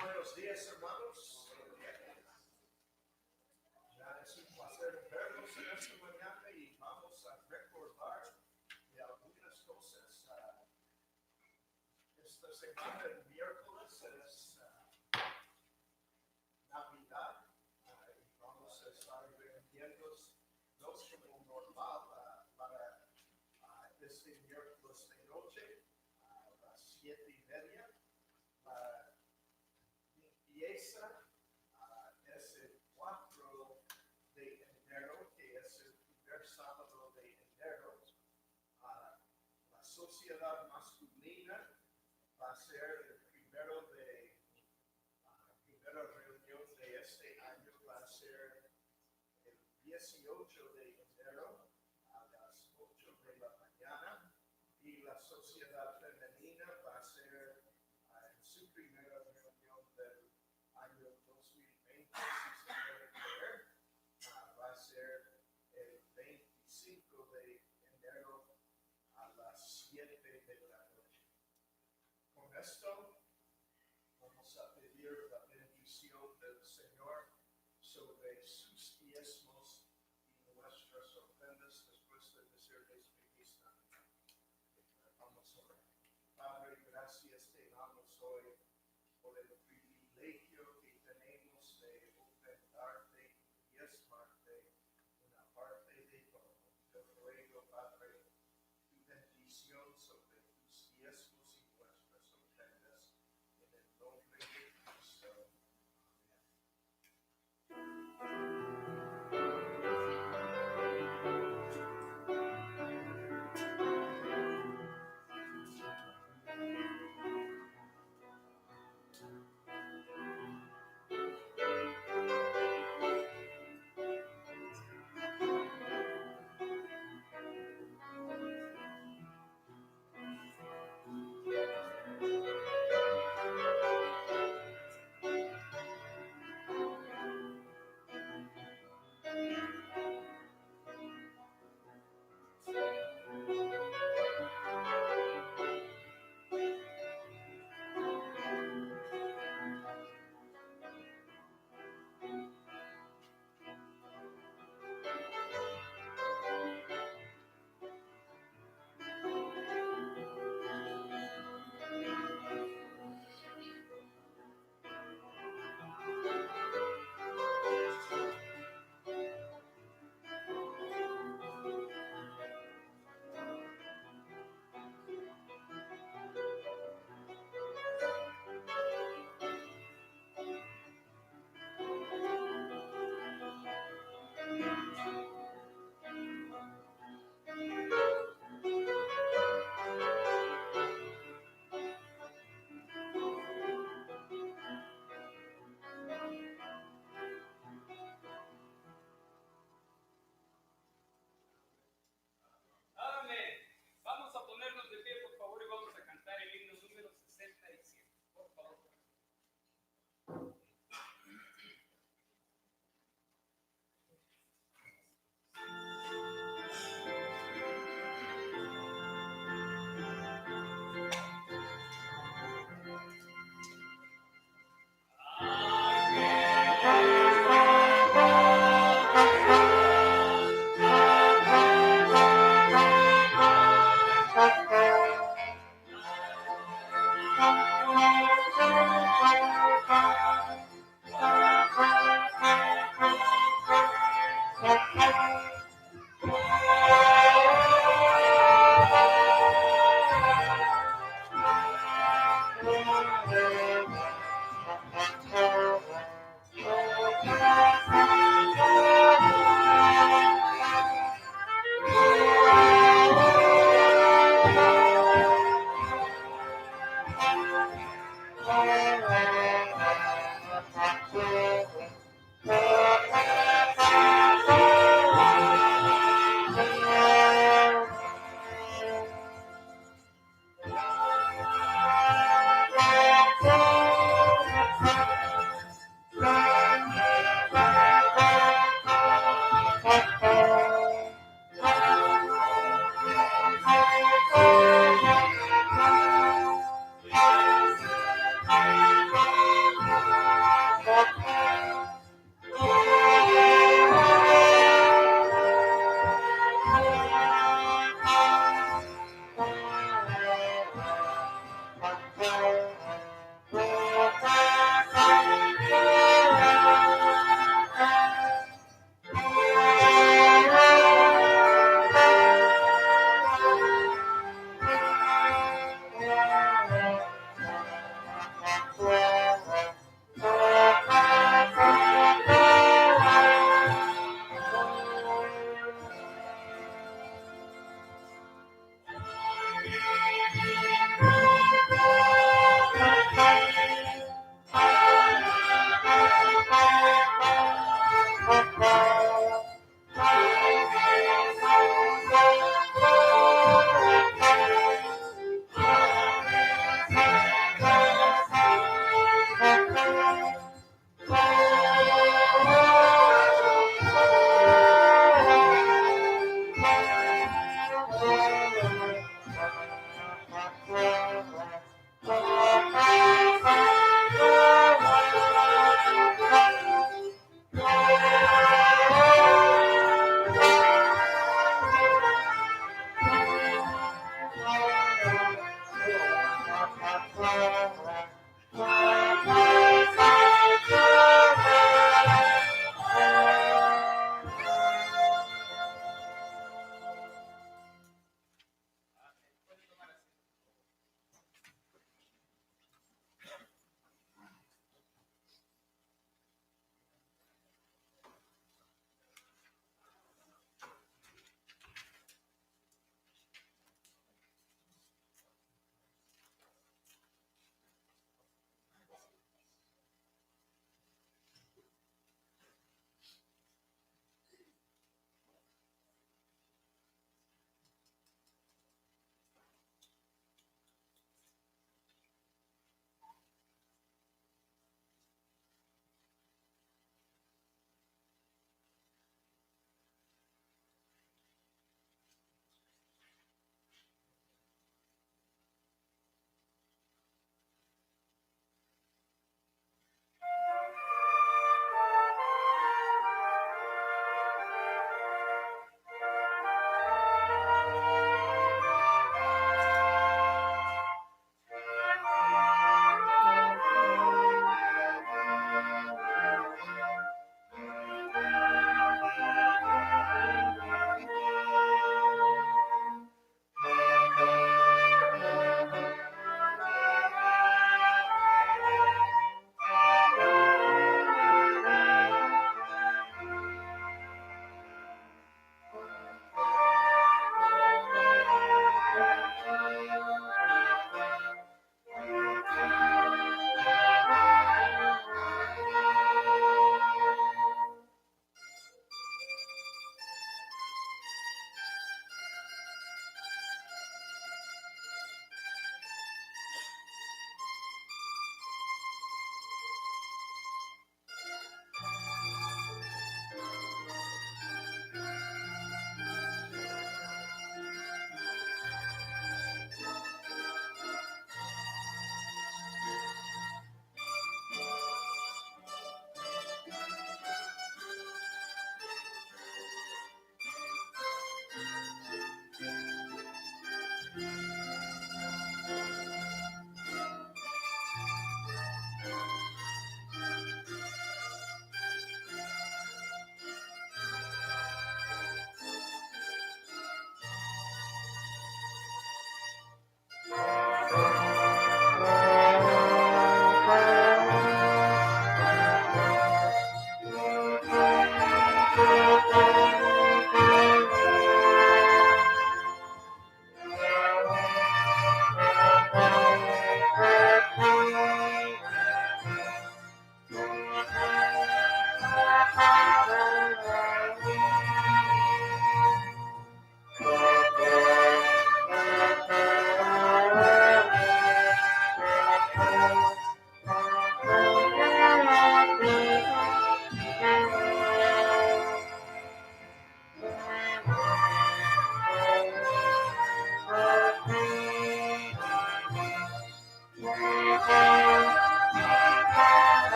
buenos días, hermanos. Ya es un placer verlos en esta mañana y vamos a recordar de algunas cosas. Esta semana, el miércoles, es Navidad y vamos a estar viendo dos como normal para este miércoles de noche a las 7:30. La limpieza es el 4 de enero, que es el primer sábado de enero. La sociedad masculina va a ser el primera reunión de este año, va a ser el 18 de enero a las 8 de la mañana, y la sociedad femenina va a ser en su primera reunión del año 2020, si se puede creer, va a ser el 25 de enero a las 7 de la noche. Con esto vamos a pedir la bendición del Señor sobre sus diezmos y nuestras ofrendas después de decirles feliz Navidad. Vamos a orar. Padre, gracias te damos hoy por el privilegio que tenemos de ofrendarte y diezmarte una parte de todo. Te ruego, Padre, tu bendición sobre tus diezmos y nuestras ofrendas en el nombre de Cristo. Amén.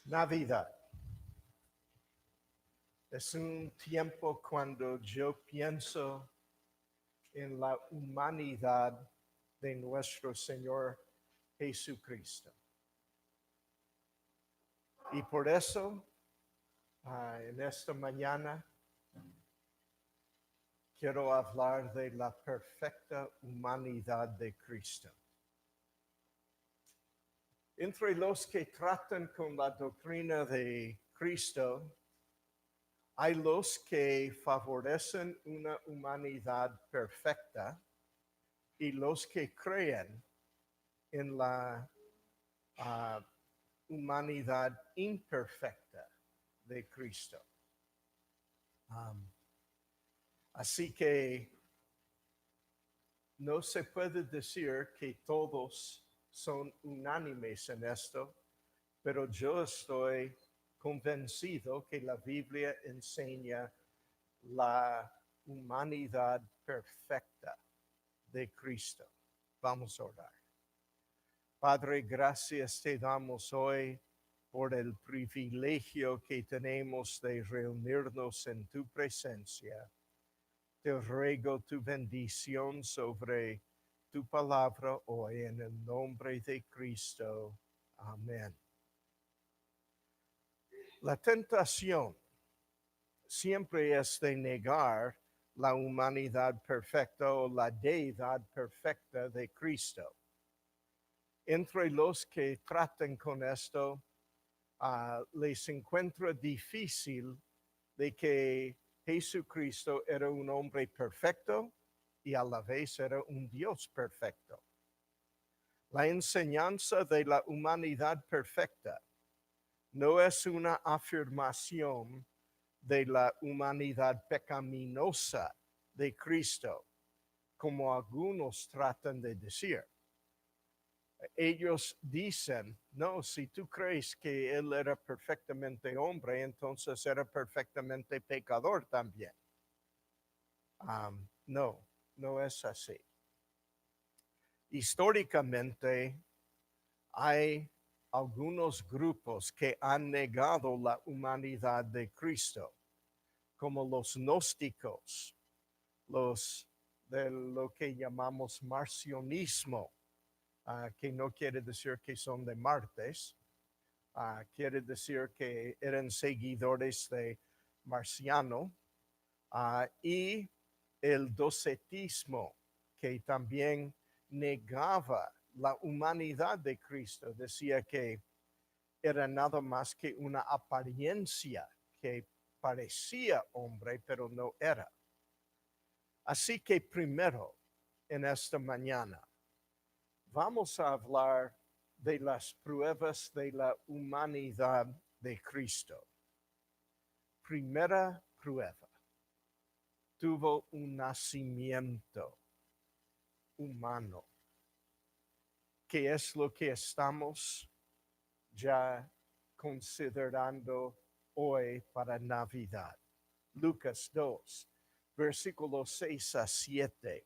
Navidad. Es un tiempo cuando yo pienso en la humanidad de nuestro Señor Jesucristo. Y por eso, en esta mañana, quiero hablar de la perfecta humanidad de Cristo. Entre los que tratan con la doctrina de Cristo, hay los que favorecen una humanidad perfecta y los que creen en la humanidad imperfecta de Cristo. Así que no se puede decir que todos son unánimes en esto, pero yo estoy convencido que la Biblia enseña la humanidad perfecta de Cristo. Vamos a orar. Padre, gracias te damos hoy por el privilegio que tenemos de reunirnos en tu presencia. Te ruego tu bendición sobre tu palabra hoy en el nombre de Cristo. Amén. La tentación siempre es de negar la humanidad perfecta o la deidad perfecta de Cristo. Entre los que tratan con esto, les encuentra difícil de que Jesucristo era un hombre perfecto y a la vez era un Dios perfecto. La enseñanza de la humanidad perfecta no es una afirmación de la humanidad pecaminosa de Cristo, como algunos tratan de decir. Ellos dicen, no, si tú crees que él era perfectamente hombre, entonces era perfectamente pecador también. No es así. Históricamente hay algunos grupos que han negado la humanidad de Cristo, como los gnósticos, los de lo que llamamos marcionismo, que no quiere decir que son de martes, quiere decir que eran seguidores de Marciano, y el docetismo, que también negaba la humanidad de Cristo, decía que era nada más que una apariencia que parecía hombre, pero no era. Así que primero, en esta mañana, vamos a hablar de las pruebas de la humanidad de Cristo. Primera prueba. Tuvo un nacimiento humano, que es lo que estamos ya considerando hoy para Navidad. Lucas 2, versículos 6 a 7.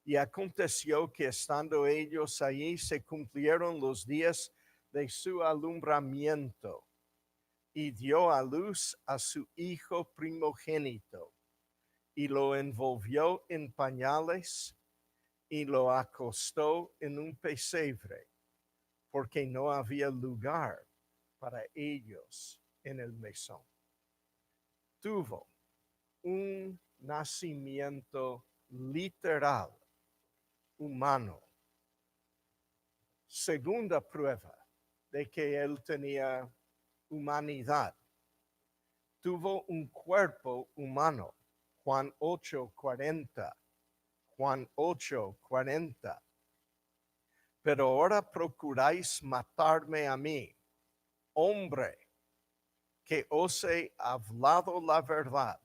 Y aconteció que estando ellos allí se cumplieron los días de su alumbramiento, y dio a luz a su hijo primogénito, y lo envolvió en pañales y lo acostó en un pesebre, porque no había lugar para ellos en el mesón. Tuvo un nacimiento literal humano. Segunda prueba de que él tenía humanidad. Tuvo un cuerpo humano. Juan 8:40. Juan 8:40. Pero ahora procuráis matarme a mí, hombre, que os he hablado la verdad,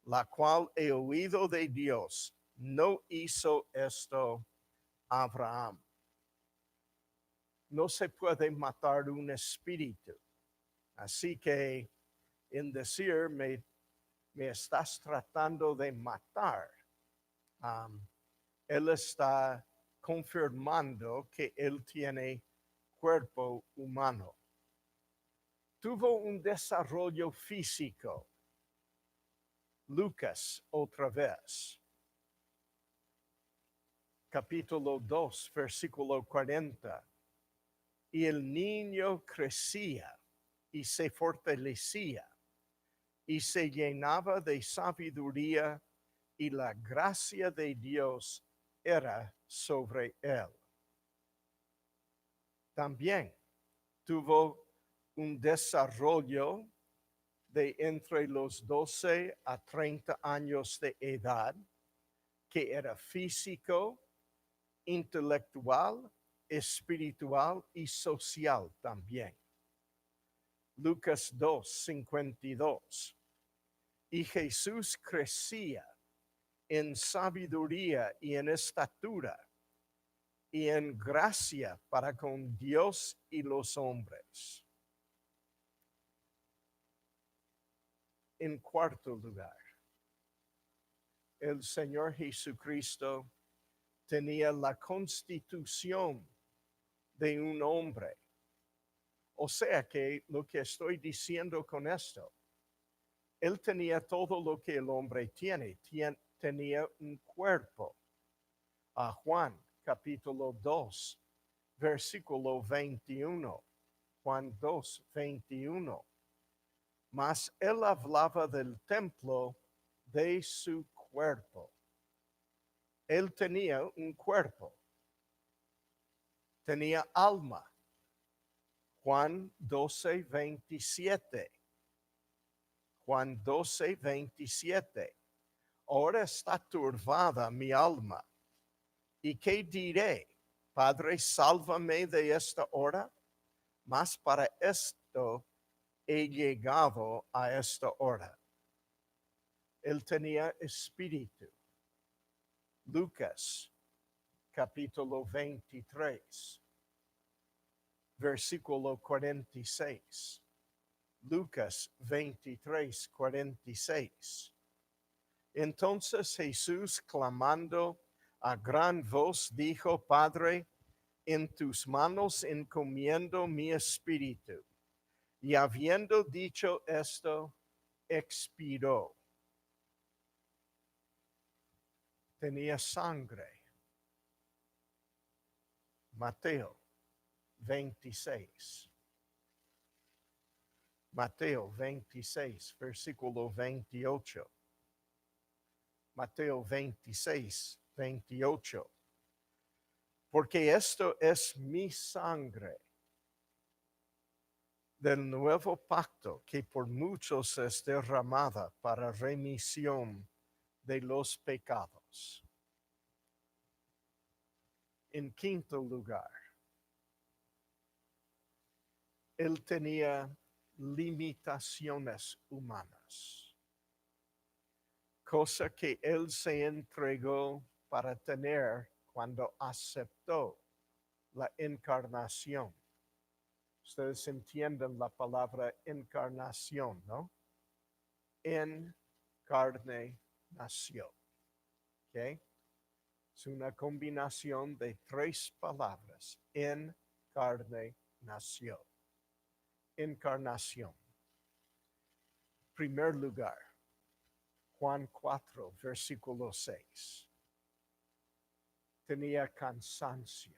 la cual he oído de Dios. No hizo esto Abraham. No se puede matar un espíritu. Así que en decir, me estás tratando de matar, él está confirmando que él tiene cuerpo humano. tuvo un desarrollo físico. Lucas, otra vez. Capítulo 2, versículo 40. Y el niño crecía y se fortalecía y se llenaba de sabiduría y la gracia de Dios era sobre él. También tuvo un desarrollo de entre los 12 a 30 años de edad, que era físico, intelectual, espiritual y social también. Lucas 2, 52. Y Jesús crecía en sabiduría y en estatura y en gracia para con Dios y los hombres. En cuarto lugar, el Señor Jesucristo tenía la constitución de un hombre. O sea que lo que estoy diciendo con esto, él tenía todo lo que el hombre tiene. Tenía un cuerpo. A Juan capítulo 2, versículo 21. Juan 2, 21. Mas él hablaba del templo de su cuerpo. Él tenía un cuerpo. Tenía alma. Juan 12, 27. Juan 12, 27. Ahora está turbada mi alma. ¿Y qué diré? Padre, sálvame de esta hora. Mas para esto he llegado a esta hora. Él tenía espíritu. Lucas, capítulo 23, versículo 46. Lucas 23, 46. Entonces Jesús, clamando a gran voz, dijo: Padre, en tus manos encomiendo mi espíritu. Y habiendo dicho esto, expiró. Tenía sangre. Mateo 26. Mateo 26, versículo 28. Mateo 26, 28. Porque esto es mi sangre del nuevo pacto, que por muchos es derramada para remisión de los pecados. En quinto lugar, él tenía limitaciones humanas, cosa que él se entregó para tener cuando aceptó la encarnación. Ustedes entienden la palabra encarnación, ¿no? En carne nació. ¿Ok? Es una combinación de tres palabras. En carne nació. Encarnación. Primer lugar, Juan 4, versículo 6. Tenía cansancio.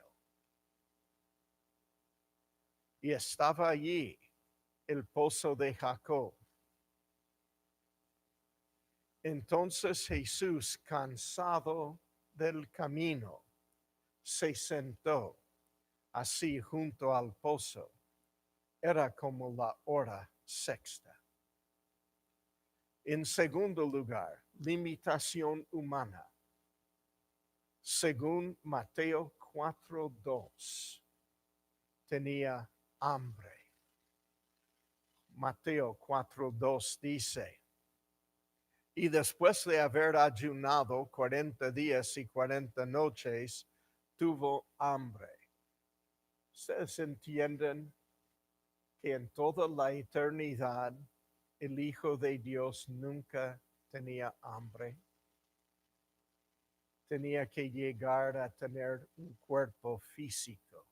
Y estaba allí el pozo de Jacob. Entonces Jesús, cansado del camino, se sentó así junto al pozo. Era como la hora sexta. En segundo lugar, limitación humana. Según Mateo 4:2, tenía hambre. Mateo 4:2 dice: y después de haber ayunado 40 días y 40 noches, tuvo hambre. ¿Ustedes entienden que en toda la eternidad el Hijo de Dios nunca tenía hambre? Tenía que llegar a tener un cuerpo físico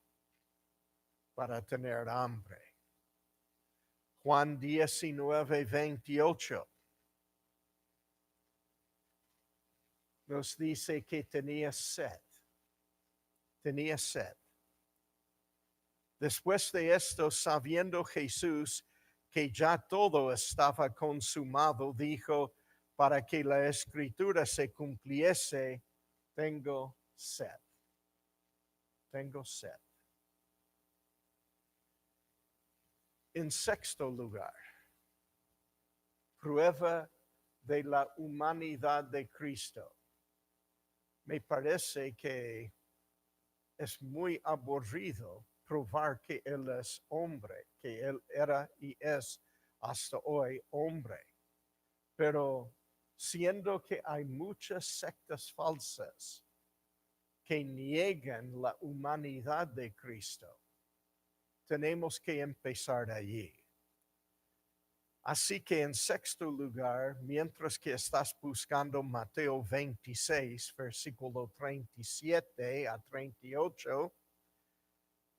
para tener hambre. Juan 19:28 nos dice que tenía sed. Tenía sed. Después de esto, sabiendo Jesús que ya todo estaba consumado, dijo, para que la escritura se cumpliese, tengo sed. Tengo sed. En sexto lugar, prueba de la humanidad de Cristo. Me parece que es muy aburrido probar que Él es hombre, que Él era y es hasta hoy hombre. Pero siendo que hay muchas sectas falsas que niegan la humanidad de Cristo, tenemos que empezar allí. Así que en sexto lugar, mientras que estás buscando Mateo 26, versículo 37 a 38,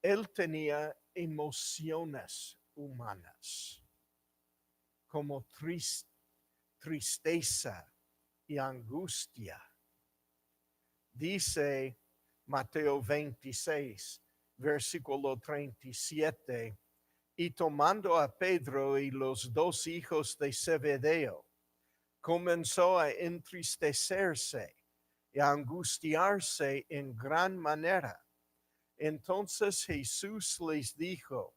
Él tenía emociones humanas, como tristeza y angustia. Dice Mateo 26, versículo 37, y tomando a Pedro y los dos hijos de Zebedeo, comenzó a entristecerse y a angustiarse en gran manera. Entonces Jesús les dijo,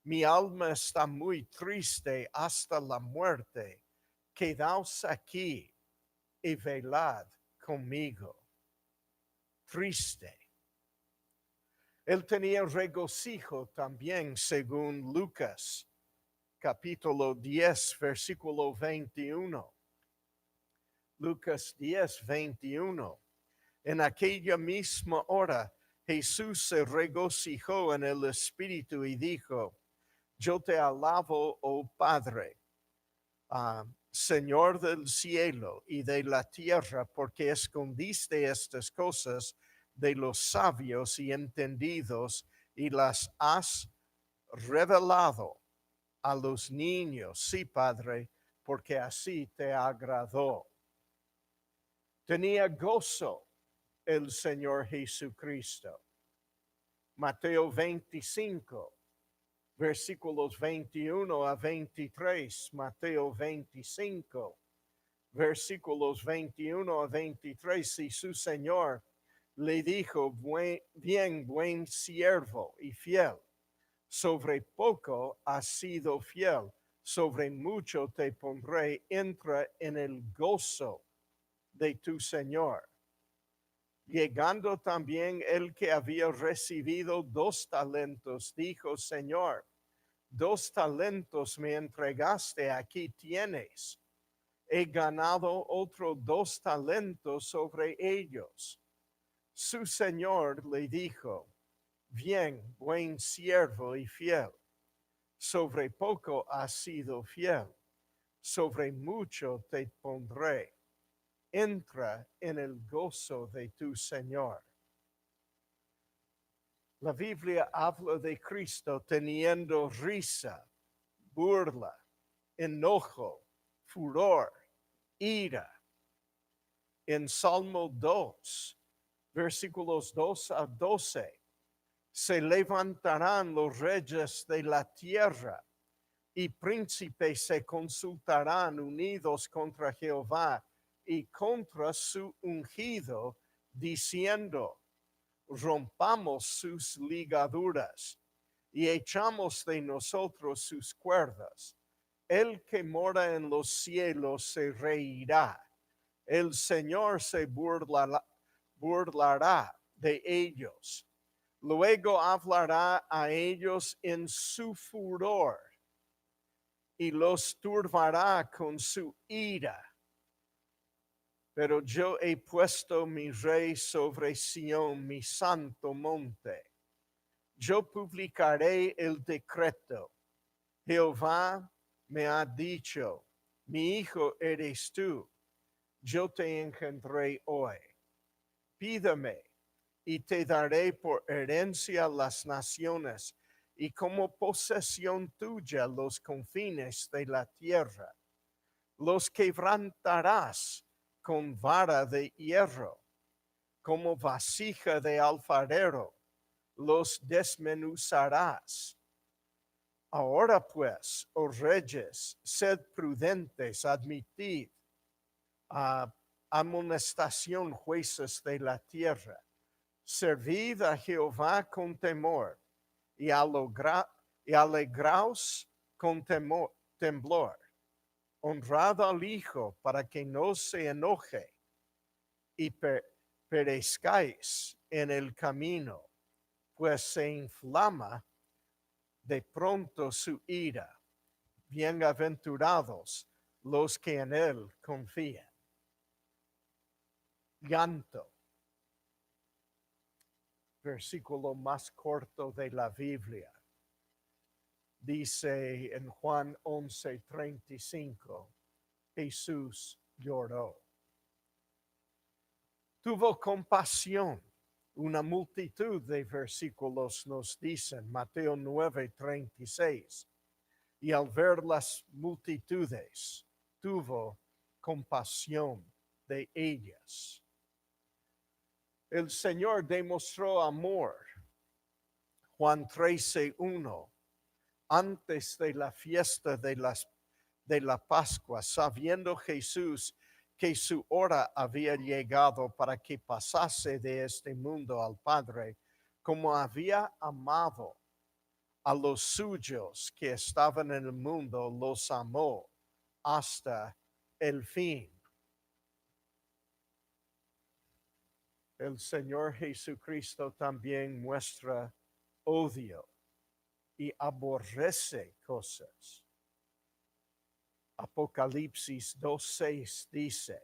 mi alma está muy triste hasta la muerte. Quedaos aquí y velad conmigo. Triste. Él tenía regocijo también, según Lucas, capítulo 10, versículo 21. Lucas 10, 21. En aquella misma hora, Jesús se regocijó en el Espíritu y dijo, yo te alabo, oh Padre, Señor del cielo y de la tierra, porque escondiste estas cosas de los sabios y entendidos y las has revelado a los niños. Sí, Padre, porque así te agradó. Tenía gozo el Señor Jesucristo. Mateo 25, versículos 21 a 23. Mateo 25, versículos 21 a 23. Y su Señor le dijo, buen siervo y fiel, sobre poco has sido fiel, sobre mucho te pondré, entra en el gozo de tu Señor. Llegando también el que había recibido 2 talentos, dijo, Señor, 2 talentos me entregaste, aquí tienes. He ganado otros 2 talentos sobre ellos. Su Señor le dijo, bien, buen siervo y fiel, sobre poco has sido fiel, sobre mucho te pondré. Entra en el gozo de tu Señor. La Biblia habla de Cristo teniendo risa, burla, enojo, furor, ira. En Salmo 2, versículos 2 a 12, se levantarán los reyes de la tierra y príncipes se consultarán unidos contra Jehová y contra su ungido, diciendo, rompamos sus ligaduras y echamos de nosotros sus cuerdas. El que mora en los cielos se reirá. El Señor se burlará de ellos. Luego hablará a ellos en su furor y los turbará con su ira. Pero yo he puesto mi rey sobre Sión, mi santo monte. Yo publicaré el decreto. Jehová me ha dicho, mi hijo eres tú. Yo te engendré hoy. Pídame y te daré por herencia las naciones y como posesión tuya los confines de la tierra. Los quebrantarás con vara de hierro, como vasija de alfarero, los desmenuzarás. Ahora pues, oh reyes, sed prudentes, admitid amonestación, jueces de la tierra. Servid a Jehová con temor y alegraos con temblor. Honrad al Hijo para que no se enoje y perezcáis en el camino, pues se inflama de pronto su ira. Bienaventurados los que en él confían. Llanto, versículo más corto de la Biblia. Dice en Juan 11:35, Jesús lloró. Tuvo compasión. Una multitud de versículos nos dicen, Mateo 9:36. Y al ver las multitudes, tuvo compasión de ellas. El Señor demostró amor. Juan 13:1. Antes de la fiesta de la Pascua, sabiendo Jesús que su hora había llegado para que pasase de este mundo al Padre, como había amado a los suyos que estaban en el mundo, los amó hasta el fin. El Señor Jesucristo también muestra odio y aborrece cosas. Apocalipsis 2:6 dice,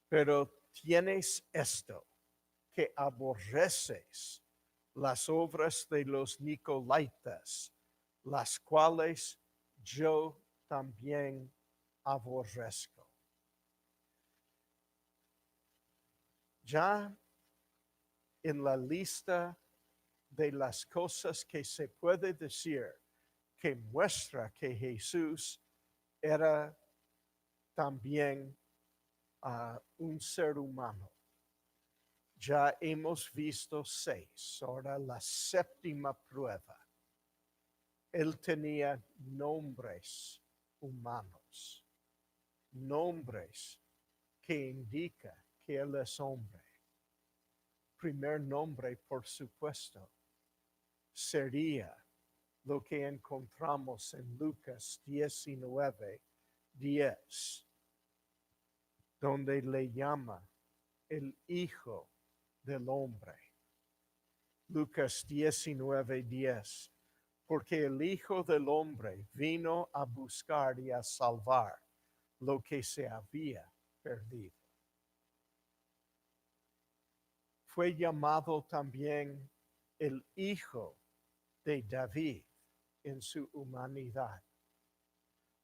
pero tienes esto, que aborreces las obras de los nicolaitas, las cuales yo también aborrezco. Ya en la lista de las cosas que se puede decir que muestra que Jesús era también un ser humano. Ya hemos visto 6, ahora la séptima prueba. Él tenía nombres humanos, nombres que indican que Él es hombre. Primer nombre, por supuesto, sería lo que encontramos en Lucas 19:10, donde le llama el Hijo del Hombre. Lucas 19:10, porque el Hijo del Hombre vino a buscar y a salvar lo que se había perdido. Fue llamado también el Hijo de David en su humanidad.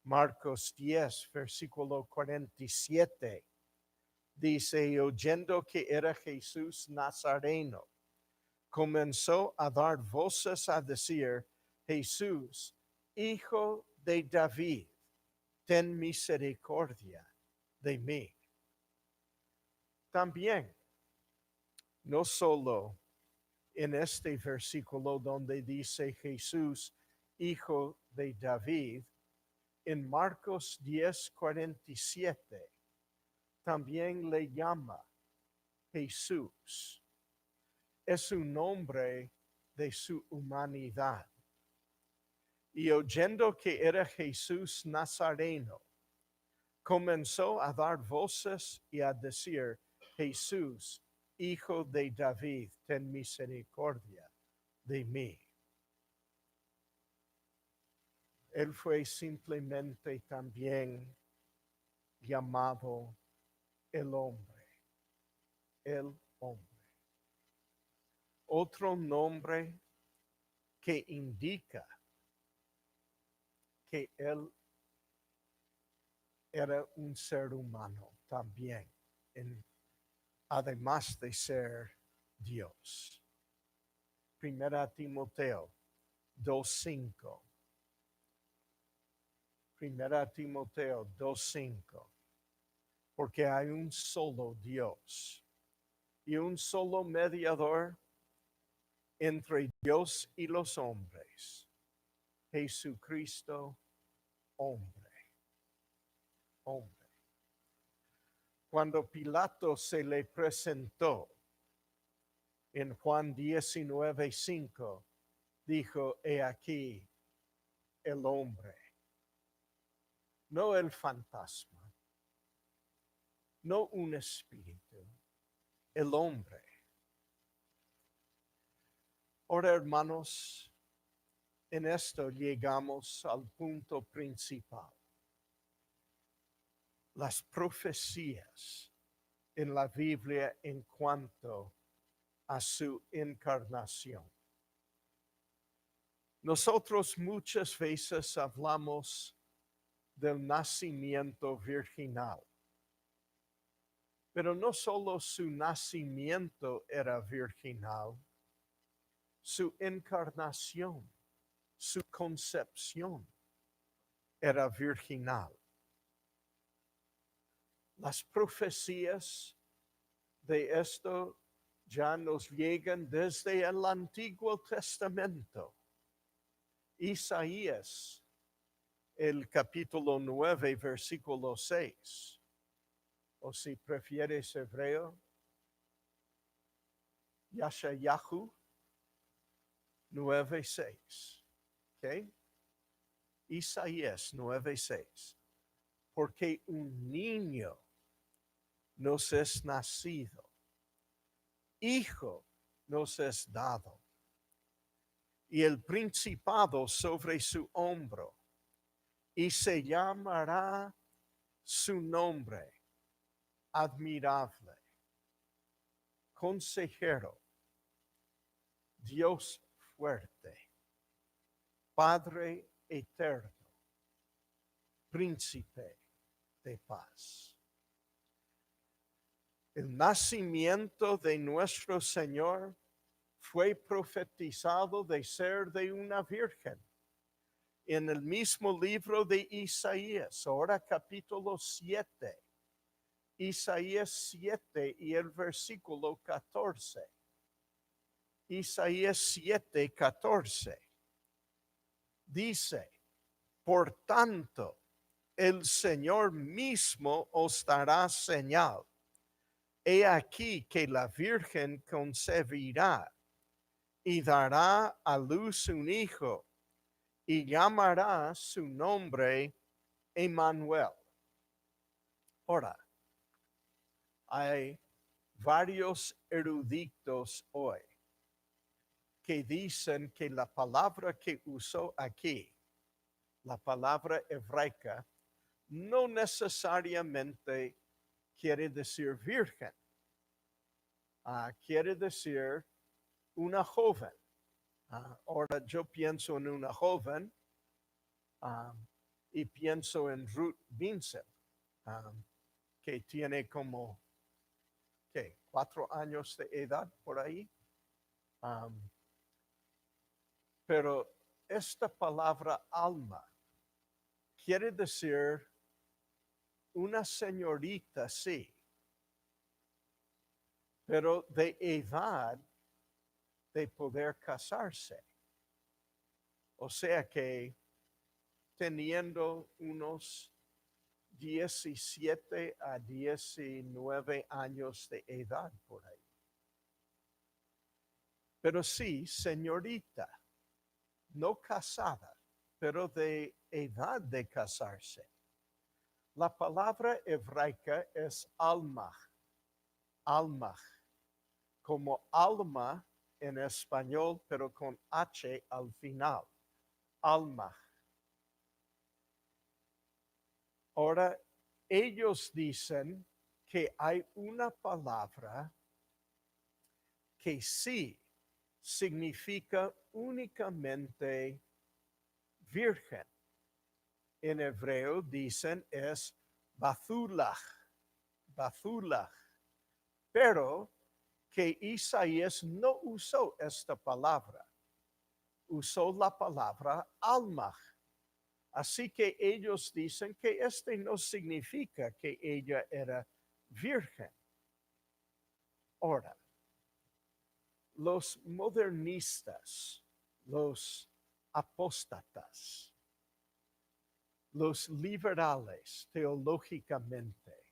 Marcos 10, versículo 47, dice, y oyendo que era Jesús Nazareno, comenzó a dar voces a decir, Jesús, Hijo de David, ten misericordia de mí. También, no solo en este versículo donde dice Jesús, Hijo de David, en Marcos 10:47, también le llama Jesús. Es un nombre de su humanidad. Y oyendo que era Jesús Nazareno, comenzó a dar voces y a decir, Jesús, Hijo de David, ten misericordia de mí. Él fue simplemente también llamado el hombre, el hombre. Otro nombre que indica que él era un ser humano también, además de ser Dios. Primera Timoteo 2:5. Primera Timoteo 2:5. Porque hay un solo Dios y un solo mediador entre Dios y los hombres, Jesucristo, hombre. Cuando Pilato se le presentó en Juan 19:5, dijo: he aquí el hombre, no el fantasma, no un espíritu, el hombre. Ahora, hermanos, en esto llegamos al punto principal. Las profecías en la Biblia en cuanto a su encarnación. Nosotros muchas veces hablamos del nacimiento virginal, pero no solo su nacimiento era virginal, su encarnación, su concepción era virginal. Las profecías de esto ya nos llegan desde el Antiguo Testamento. Isaías, el capítulo 9, versículo 6. O si prefieres hebreo, Yashayahu 9:6. ¿Ok? Isaías 9:6. Porque un niño nos es nacido, hijo nos es dado, y el principado sobre su hombro, y se llamará su nombre admirable, consejero, Dios fuerte, Padre eterno, príncipe de paz. El nacimiento de nuestro Señor fue profetizado de ser de una virgen. En el mismo libro de Isaías, ahora capítulo 7, Isaías 7 y el versículo 14. Isaías 7:14. Dice: por tanto, el Señor mismo os dará señal. He aquí que la Virgen concebirá y dará a luz un hijo, y llamará su nombre Emmanuel. Ahora, hay varios eruditos hoy que dicen que la palabra que usó aquí, la palabra hebraica, no necesariamente quiere decir virgen. Quiere decir una joven. Ahora yo pienso en una joven y pienso en Ruth Vincent, que tiene como 4 años de edad por ahí. Pero esta palabra alma quiere decir una señorita, sí, pero de edad de poder casarse. O sea que teniendo unos 17 a 19 años de edad por ahí. Pero sí, señorita, no casada, pero de edad de casarse. La palabra hebraica es alma, como alma en español, pero con H al final, alma. Ahora, ellos dicen que hay una palabra que sí significa únicamente virgen. En hebreo dicen es Bathulach, pero que Isaías no usó esta palabra, usó la palabra alma. Así que ellos dicen que este no significa que ella era virgen. Ahora, los modernistas, los apóstatas, los liberales teológicamente,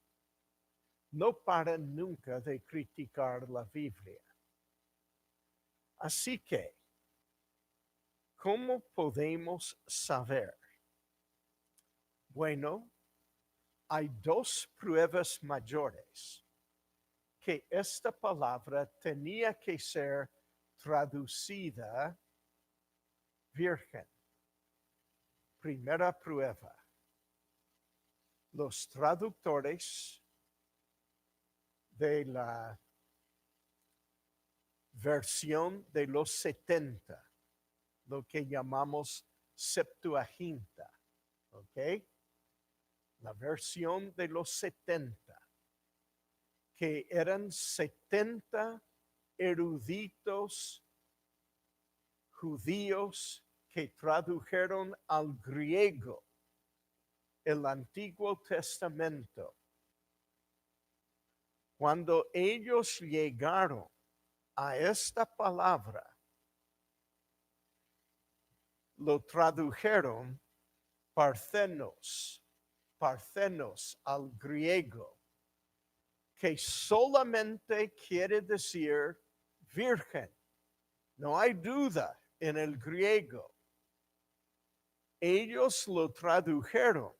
no paran nunca de criticar la Biblia. Así que, ¿cómo podemos saber? Bueno, hay dos pruebas mayores que esta palabra tenía que ser traducida virgen. Primera prueba. Los traductores de la versión de los 70, lo que llamamos Septuaginta, ¿ok? La versión de los 70, que eran 70 eruditos judíos que tradujeron al griego el Antiguo Testamento. Cuando ellos llegaron a esta palabra, lo tradujeron parthenos al griego, que solamente quiere decir virgen. No hay duda en el griego. Ellos lo tradujeron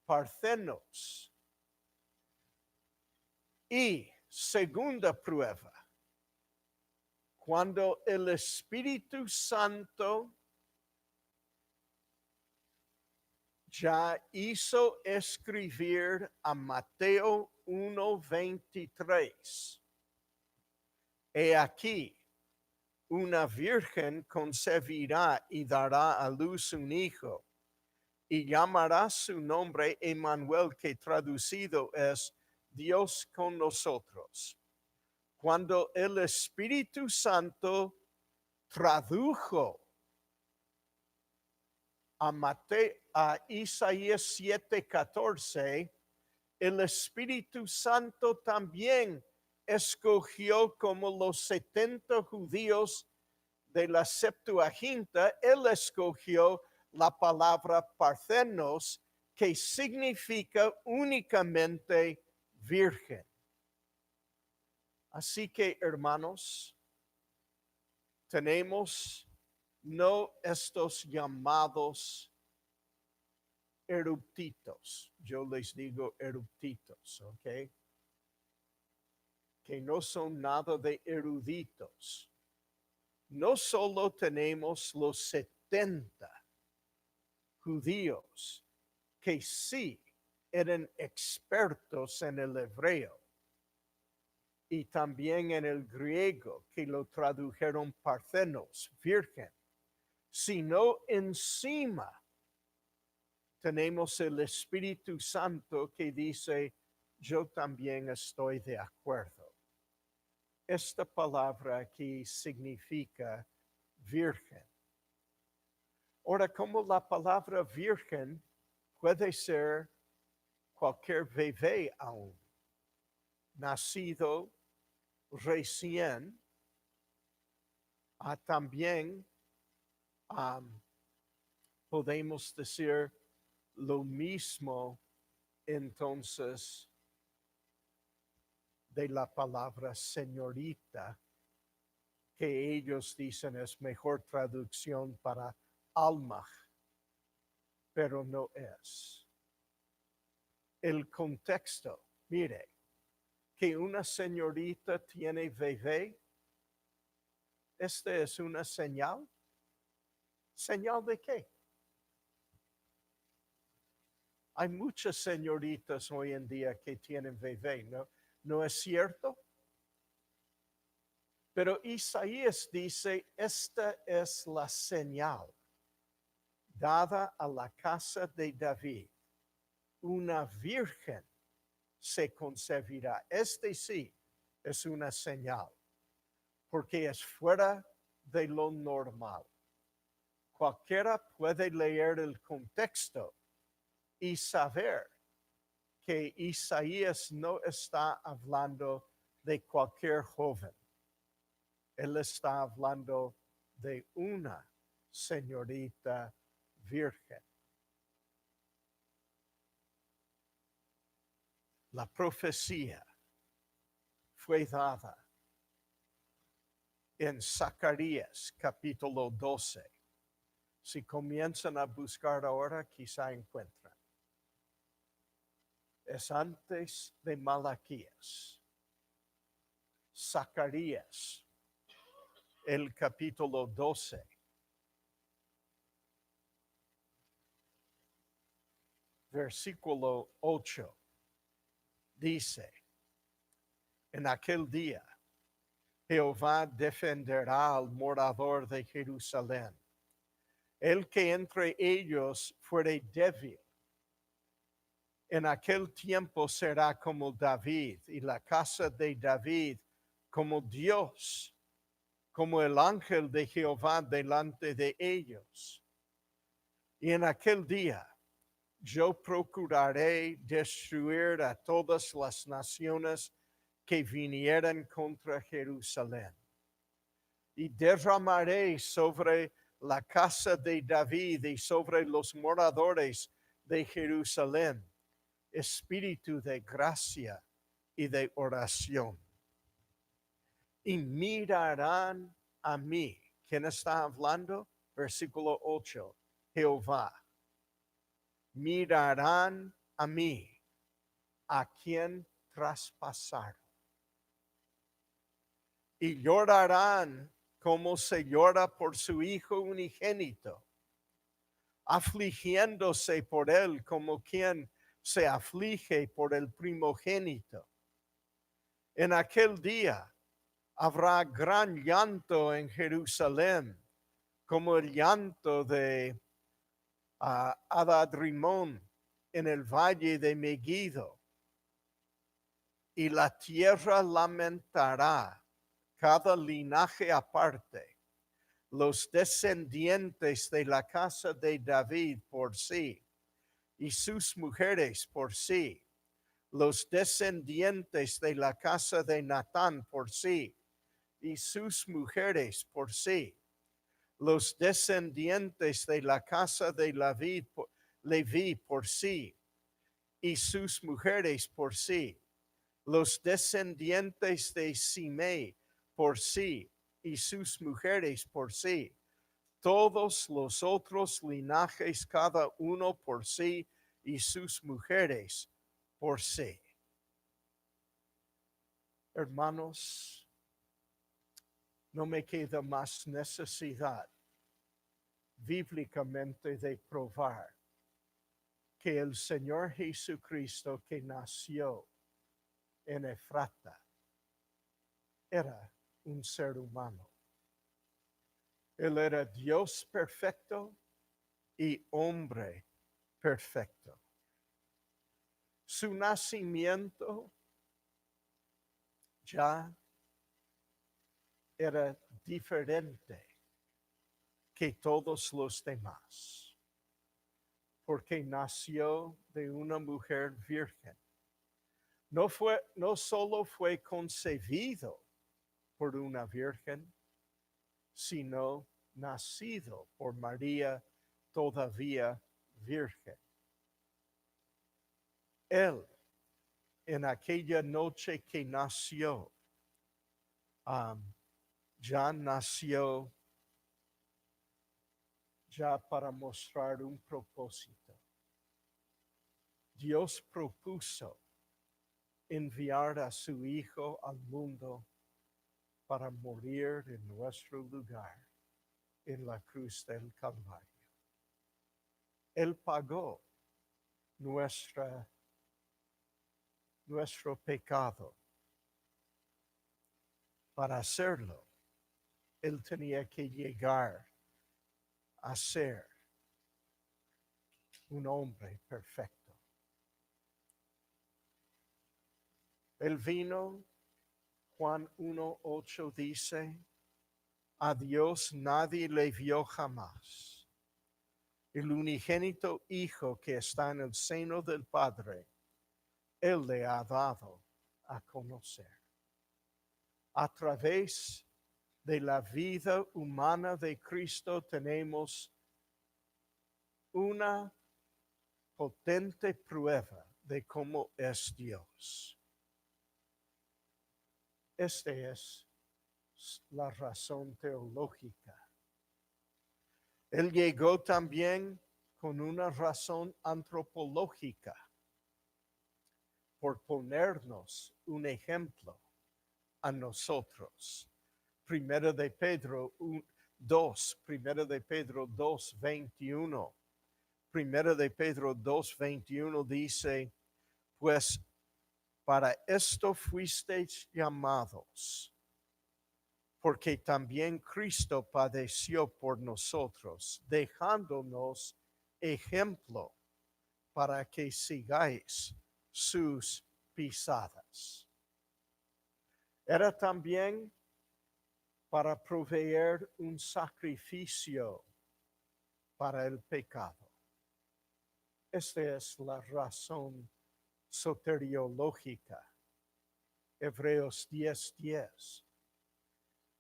parthenos. Y segunda prueba, cuando el Espíritu Santo ya hizo escribir a Mateo 1:23. He aquí, una virgen concebirá y dará a luz un hijo, y llamará su nombre Emmanuel, que traducido es Dios con nosotros. Cuando el Espíritu Santo tradujo a Isaías 7:14, el Espíritu Santo también escogió como los 70 judíos de la Septuaginta, él escogió la palabra parthenos, que significa únicamente virgen. Así que, hermanos, tenemos no estos llamados eruditos, yo les digo eruditos, ¿ok? Que no son nada de eruditos. No solo tenemos los 70 judíos que sí eran expertos en el hebreo y también en el griego, que lo tradujeron parthenos, virgen, sino encima tenemos el Espíritu Santo que dice, yo también estoy de acuerdo. Esta palabra aquí significa virgen. Ahora, como la palabra virgen puede ser cualquier bebé aún, nacido recién, también podemos decir lo mismo entonces de la palabra señorita, que ellos dicen es mejor traducción para alma, pero no es. El contexto, mire, que una señorita tiene bebé, este es una señal. ¿Señal de qué? Hay muchas señoritas hoy en día que tienen bebé, ¿no? ¿No es cierto? Pero Isaías dice, esta es la señal dada a la casa de David. Una virgen se concebirá. Este sí es una señal, porque es fuera de lo normal. Cualquiera puede leer el contexto y saber que Isaías no está hablando de cualquier joven. Él está hablando de una señorita virgen. La profecía fue dada en Zacarías capítulo 12. Si comienzan a buscar ahora, quizá encuentran. Es antes de Malaquías. Zacarías, el capítulo 12. Versículo 8. Dice, en aquel día, Jehová defenderá al morador de Jerusalén, el que entre ellos fuere débil. En aquel tiempo será como David, y la casa de David como Dios, como el ángel de Jehová delante de ellos. Y en aquel día yo procuraré destruir a todas las naciones que vinieran contra Jerusalén. Y derramaré sobre la casa de David y sobre los moradores de Jerusalén espíritu de gracia y de oración. Y mirarán a mí. ¿Quién está hablando? Versículo 8. Jehová. Mirarán a mí, a quien traspasaron. Y llorarán como se llora por su hijo unigénito, afligiéndose por él como quien se aflige por el primogénito. En aquel día habrá gran llanto en Jerusalén, como el llanto de Adadrimón en el valle de Megiddo. Y la tierra lamentará cada linaje aparte, los descendientes de la casa de David por sí, y sus mujeres por sí, los descendientes de la casa de Natán por sí, y sus mujeres por sí, los descendientes de la casa de Leví por sí, y sus mujeres por sí, los descendientes de Simei por sí, y sus mujeres por sí, todos los otros linajes, cada uno por sí, y sus mujeres por sí. Hermanos, no me queda más necesidad bíblicamente de probar que el Señor Jesucristo que nació en Efrata era un ser humano. Él era Dios perfecto y hombre perfecto. Su nacimiento ya era diferente que todos los demás, porque nació de una mujer virgen. No solo fue concebido por una virgen, sino nacido por María todavía virgen. Él, en aquella noche que nació, ya nació ya para mostrar un propósito. Dios propuso enviar a su Hijo al mundo para morir en nuestro lugar en la cruz del Calvario. Él pagó nuestro pecado. Para hacerlo, Él tenía que llegar a ser un hombre perfecto. Él vino Juan 1:8 dice, a Dios nadie le vio jamás. El unigénito Hijo que está en el seno del Padre, Él le ha dado a conocer. A través de la vida humana de Cristo tenemos una potente prueba de cómo es Dios. Esta es la razón teológica. Él llegó también con una razón antropológica por ponernos un ejemplo a nosotros. Primera de Pedro 2, Primera de Pedro 2:21. Primera de Pedro 2:21 dice, pues para esto fuisteis llamados, porque también Cristo padeció por nosotros, dejándonos ejemplo para que sigáis sus pisadas. Era también para proveer un sacrificio para el pecado. Esta es la razón soteriológica. Hebreos 10:10.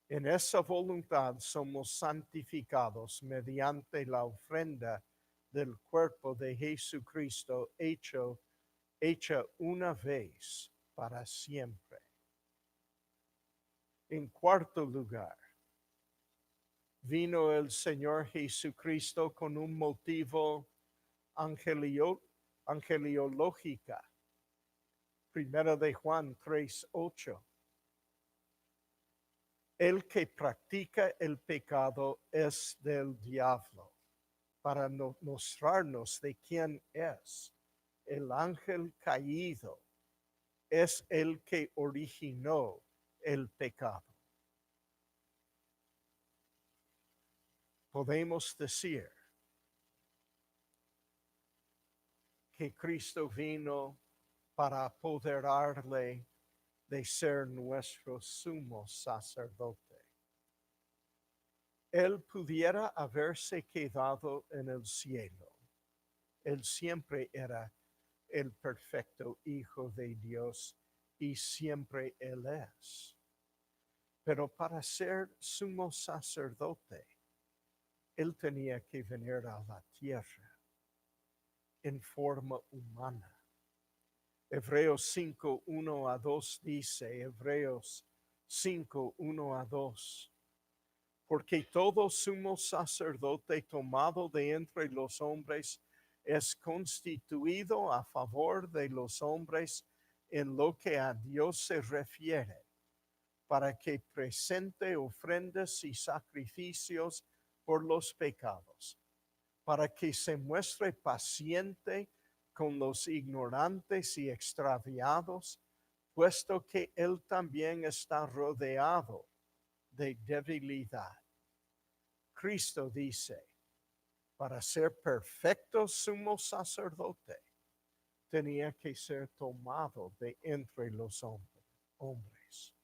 En esa voluntad somos santificados mediante la ofrenda del cuerpo de Jesucristo hecha una vez para siempre. En cuarto lugar, vino el Señor Jesucristo con un motivo angeliológica. Primera de Juan 3:8. El que practica el pecado es del diablo, para mostrarnos de quién es. El ángel caído es el que originó el pecado. Podemos decir que Cristo vino para apoderarle de ser nuestro sumo sacerdote. Él pudiera haberse quedado en el cielo. Él siempre era el perfecto Hijo de Dios y siempre Él es. Pero para ser sumo sacerdote, Él tenía que venir a la tierra en forma humana. Hebreos 5:1-2 dice, Hebreos 5:1-2, porque todo sumo sacerdote tomado de entre los hombres es constituido a favor de los hombres en lo que a Dios se refiere, para que presente ofrendas y sacrificios por los pecados, para que se muestre paciente con los ignorantes y extraviados, puesto que Él también está rodeado de debilidad. Cristo dice, para ser perfecto sumo sacerdote, tenía que ser tomado de entre los hombres.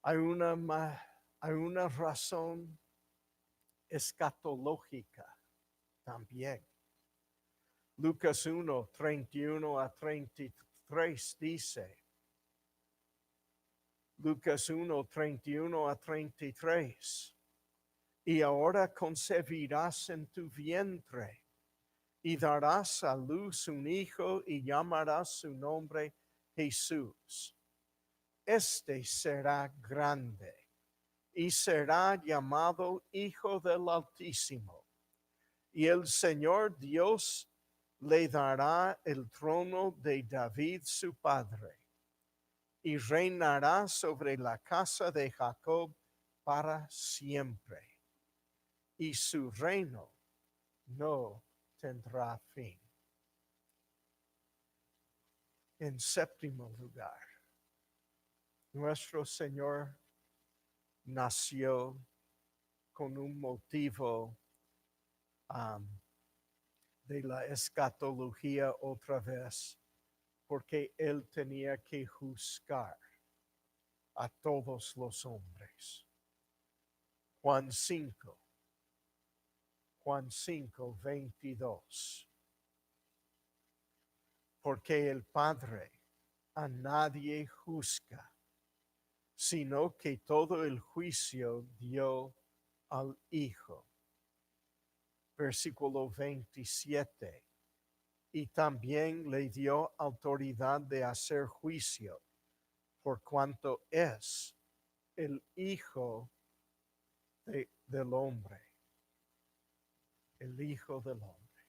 Hay una razón escatológica también. Lucas 1:31-33 dice, Lucas 1:31-33, y ahora concebirás en tu vientre y darás a luz un hijo y llamarás su nombre Jesús. Este será grande y será llamado Hijo del Altísimo. Y el Señor Dios le dará el trono de David su padre, y reinará sobre la casa de Jacob para siempre, y su reino no tendrá fin. En séptimo lugar, nuestro Señor nació con un motivo de la escatología otra vez, porque Él tenía que juzgar a todos los hombres. Juan 5, 22. Porque el Padre a nadie juzga, sino que todo el juicio dio al Hijo. Versículo 27. Y también le dio autoridad de hacer juicio, por cuanto es el Hijo del hombre. El Hijo del hombre.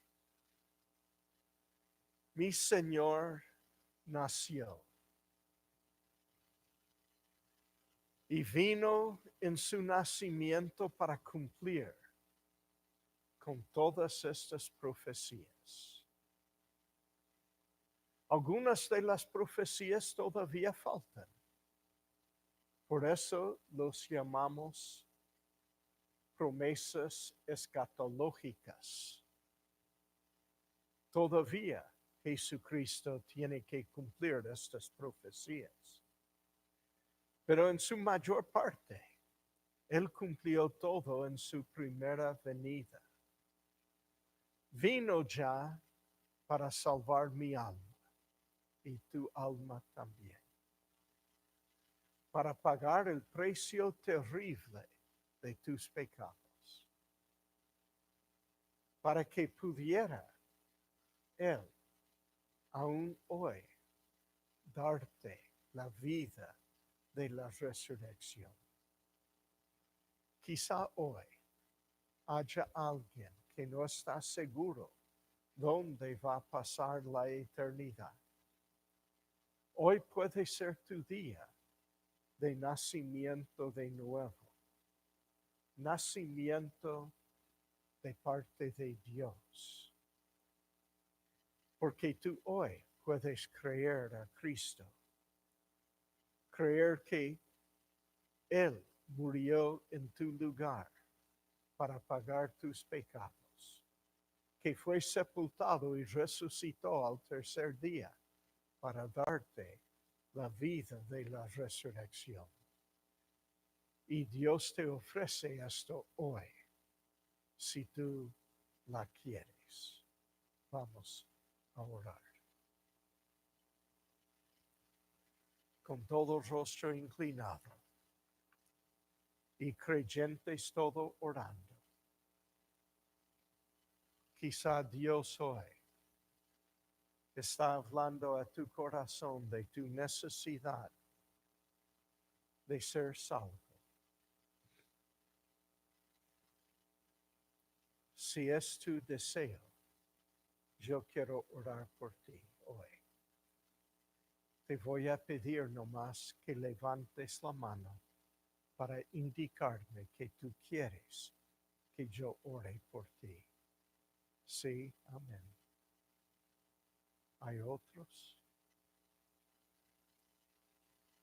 Mi Señor nació y vino en su nacimiento para cumplir con todas estas profecías. Algunas de las profecías todavía faltan. Por eso los llamamos promesas escatológicas. Todavía Jesucristo tiene que cumplir estas profecías. Pero en su mayor parte, Él cumplió todo en su primera venida. Vino ya para salvar mi alma y tu alma también. Para pagar el precio terrible de tus pecados. Para que pudiera Él, aún hoy, darte la vida de la resurrección. Quizá hoy haya alguien que no está seguro dónde va a pasar la eternidad. Hoy puede ser tu día de nacimiento de nuevo. Nacimiento de parte de Dios. Porque tú hoy puedes creer a Cristo. Creer que Él murió en tu lugar para pagar tus pecados. Que fue sepultado y resucitó al tercer día para darte la vida de la resurrección. Y Dios te ofrece esto hoy, si tú la quieres. Vamos a orar. Con todo rostro inclinado y creyentes todo orando. Quizá Dios hoy está hablando a tu corazón de tu necesidad de ser salvo. Si es tu deseo, yo quiero orar por ti hoy. Te voy a pedir nomás que levantes la mano para indicarme que tú quieres que yo ore por ti. Sí, amén. ¿Hay otros?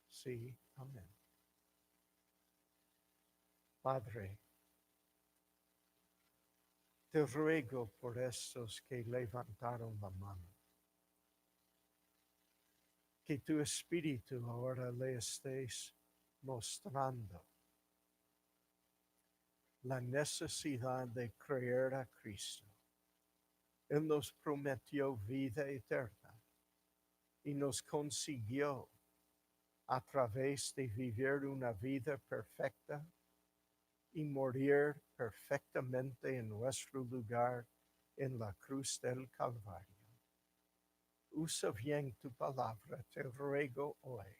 Sí, amén. Padre, te ruego por estos que levantaron la mano, que tu espíritu ahora le estés mostrando la necesidad de creer a Cristo. Él nos prometió vida eterna y nos consiguió a través de vivir una vida perfecta y morir perfectamente en nuestro lugar en la cruz del Calvario. Usa bien tu palabra, te ruego hoy.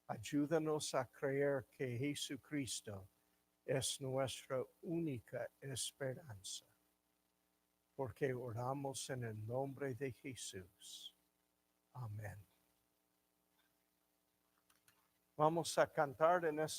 Ayúdanos a creer que Jesucristo es nuestra única esperanza, porque oramos en el nombre de Jesús. Amén. Vamos a cantar en esta